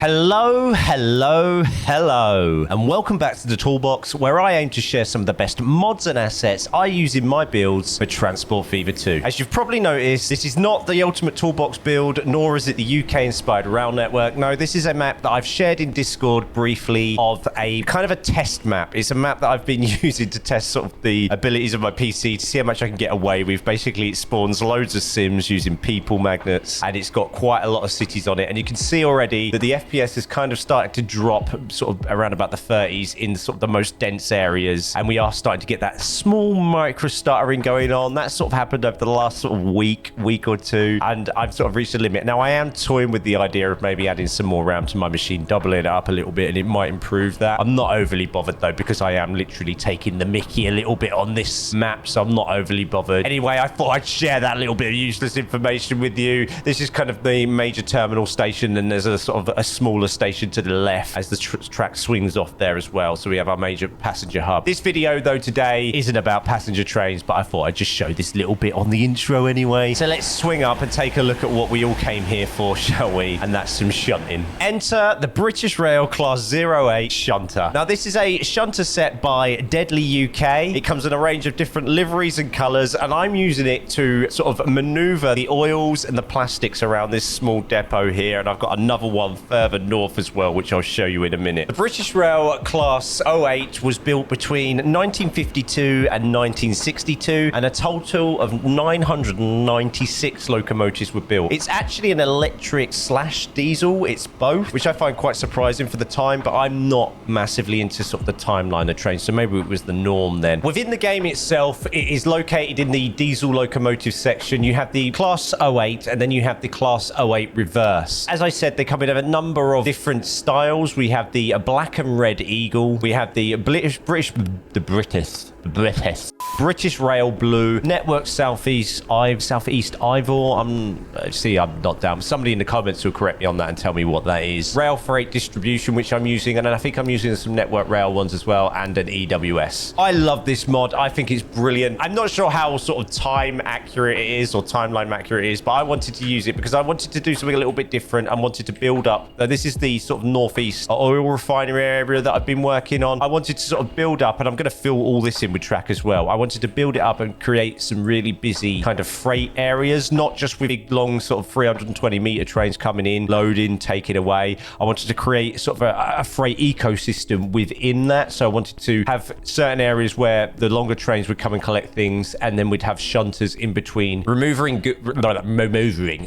Hello, and welcome back to the Toolbox, where I aim to share some of the best mods and assets I use in my builds for Transport Fever 2. As you've probably noticed, this is not the ultimate Toolbox build, nor is it the UK-inspired rail network. No, this is a map that I've shared in Discord briefly of a kind of a test map. It's a map that I've been using to test sort of the abilities of my PC to see how much I can get away with. Basically, it spawns loads of sims using people magnets, and it's got quite a lot of cities on it. And you can see already that the FPS is kind of starting to drop sort of around about the 30s in sort of the most dense areas, and we are starting to get that small micro stuttering going on. That sort of happened over the last sort of week or two, and I've sort of reached a limit. Now I am toying with the idea of maybe adding some more RAM to my machine, doubling it up a little bit, and it might improve that. I'm not overly bothered though, because I am literally taking the mickey a little bit on this map, so I'm not overly bothered. Anyway, I thought I'd share that little bit of useless information with you. This is kind of the major terminal station, and there's a sort of a smaller station to the left as the track swings off there as well. So we have our major passenger hub. This video though today isn't about passenger trains, but I thought I'd just show this little bit on the intro anyway. So let's swing up and take a look at what we all came here for, shall we? And that's some shunting. Enter the British Rail Class 08 Shunter. Now this is a shunter set by Deadly UK. It comes in a range of different liveries and colors, and I'm using it to sort of maneuver the oils and the plastics around this small depot here. And I've got another one further north as well, which I'll show you in a minute. The British Rail Class 08 was built between 1952 and 1962, and a total of 996 locomotives were built. It's actually an electric slash diesel. It's both, which I find quite surprising for the time, but I'm not massively into sort of the timeline of trains, so maybe it was the norm then. Within the game itself, it is located in the diesel locomotive section. You have the Class 08, and then you have the Class 08 Reverse. As I said, they come in a number of different styles. We have the black and red Eagle. We have the British Rail Blue, Network Southeast Ivor. I'm not down. Somebody in the comments will correct me on that and tell me what that is. Rail Freight Distribution, which I'm using, and then I think I'm using some Network Rail ones as well, and an EWS. I love this mod. I think it's brilliant. I'm not sure how sort of time accurate it is or timeline accurate it is, but I wanted to use it because I wanted to do something a little bit different. I wanted to build up. This is the sort of northeast oil refinery area that I've been working on. I wanted to sort of build up, and I'm going to fill all this in with track as well. I wanted to build it up and create some really busy kind of freight areas, not just with big long sort of 320-meter trains coming in, loading, taking away. I wanted to create sort of a freight ecosystem within that. So I wanted to have certain areas where the longer trains would come and collect things, and then we'd have shunters in between, moving.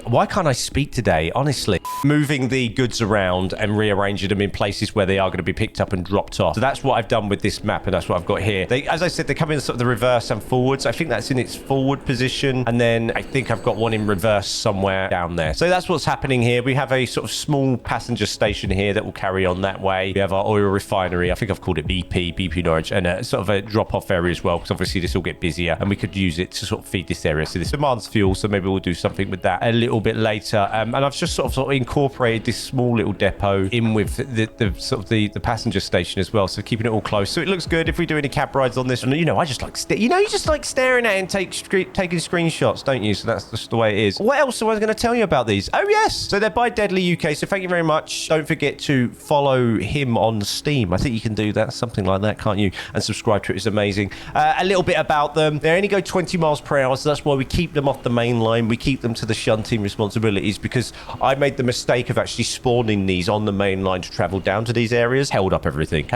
Why can't I speak today? Honestly, moving the goods around and rearranging them in places where they are going to be picked up and dropped off. So that's what I've done with this map, and that's what I've got here. As I said, they come in sort of the reverse and forwards. I think that's in its forward position, and then I think I've got one in reverse somewhere down there. So that's what's happening here. We have a sort of small passenger station here that will carry on that way. We have our oil refinery. I think I've called it BP Norwich, and a sort of a drop-off area as well, because obviously this will get busier, and we could use it to sort of feed this area. So this demands fuel, so maybe we'll do something with that a little bit later. And I've just sort of incorporated this small little depot in with the passenger station as well, so keeping it all close. So it looks good if we do any cab rides on this. And I just like you just like staring at it and taking screenshots, don't you? So that's just the way it is. What else was I going to tell you about these? Oh yes, so they're by Deadly UK, so thank you very much. Don't forget to follow him on Steam. I think you can do that, something like that, can't you? And subscribe to it. It's amazing. A little bit about them. They only go 20 miles per hour, so that's why we keep them off the main line. We keep them to the shunting responsibilities, because I made the mistake of actually spawning these on the main line to travel down to these areas. Held up everything.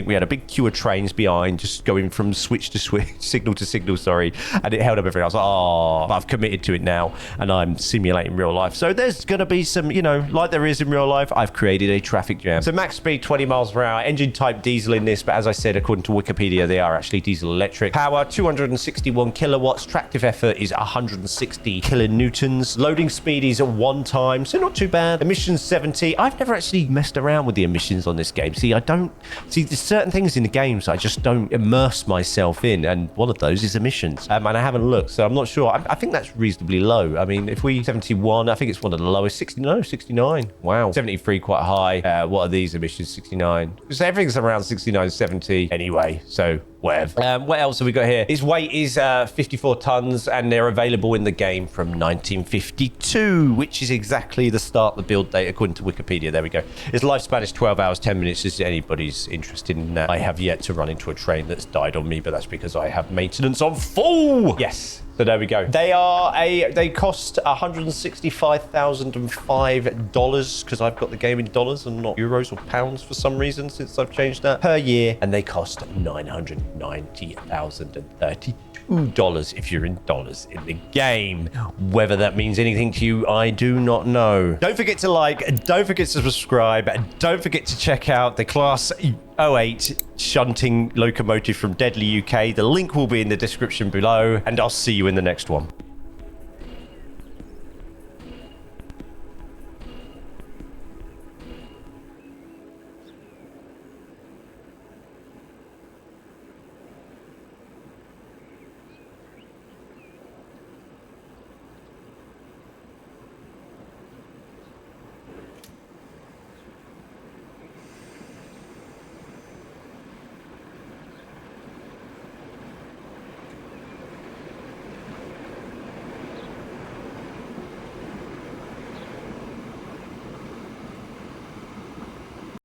We had a big queue of trains behind, just going from switch to switch, signal to signal, and it held up everything. I was like, oh, I've committed to it now, and I'm simulating real life. So there's going to be some, like there is in real life, I've created a traffic jam. So max speed 20 miles per hour, engine type diesel in this, but as I said, according to Wikipedia, they are actually diesel electric. Power 261 kilowatts, tractive effort is 160 kilonewtons. Loading speed is 1 time, so not too bad. Emissions 70. I've never actually messed around with the emissions on this game. There's certain things in the games I just don't immerse myself in, and one of those is emissions. And I haven't looked, so I'm not sure. I think that's reasonably low. I mean, if we 71, I think it's one of the lowest. 69. Wow. 73 quite high. What are these emissions? 69. So everything's around 69, 70 anyway. So whatever. What else have we got here? Its weight is 54 tons, and they're available in the game from 1952, which is exactly the start of the build date, according to Wikipedia. There we go. Its lifespan is 12 hours, 10 minutes. Is anybody's interested in that? I have yet to run into a train that's died on me, but that's because I have maintenance on full. Yes. So there we go. They cost $165,005 because I've got the game in dollars and not euros or pounds for some reason since I've changed that per year. And they cost $990,032 if you're in dollars in the game. Whether that means anything to you, I do not know. Don't forget to like, don't forget to subscribe, and don't forget to check out the Class 08 shunting locomotive from Deadly UK. The link will be in the description below, and I'll see you in the next one.